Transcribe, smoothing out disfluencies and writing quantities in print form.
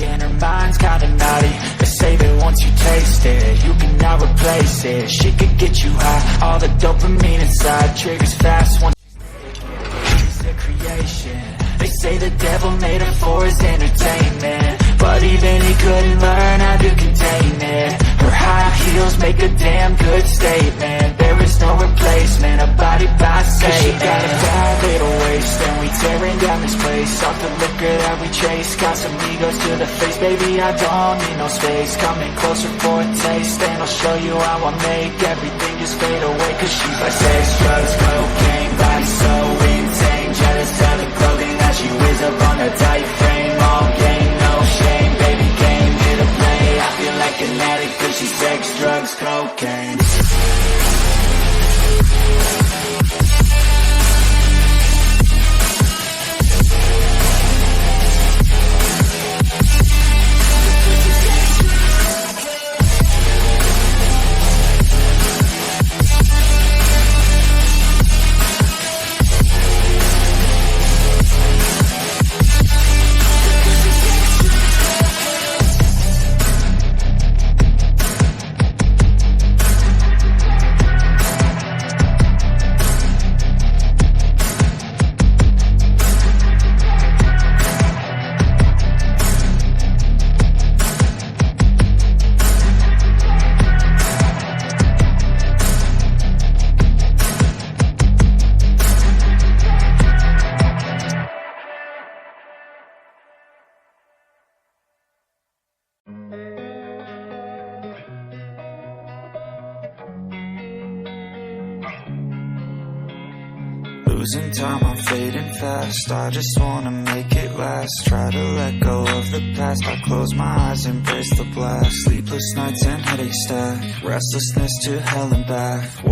and her mind's kinda naughty. They say that once you taste it, you cannot replace it. She could get you high, all the dopamine inside triggers fast once she's a creation. They say the devil made her for his entertainment, but even he couldn't learn how to contain it. Her high heels make a damn good statement. There is no replacement, a body by Satan. She got a bad little waist, and we tearing down this place. Off the liquor that we chase, got some egos to the face. Baby, I don't need no space, coming closer for a taste, and I'll show you how I make everything just fade away. Cause she's like sex, drugs, cocaine, body so insane. Jealous of the clothing that she wears up on her tight frame. All game, no shame, baby came here to play. I feel like an addict cause she's sex, drugs, cocaine. Losing time, I'm fading fast. I just wanna make it last. Try to let go of the past. I close my eyes, embrace the blast. Sleepless nights and headaches stack. Restlessness to hell and back.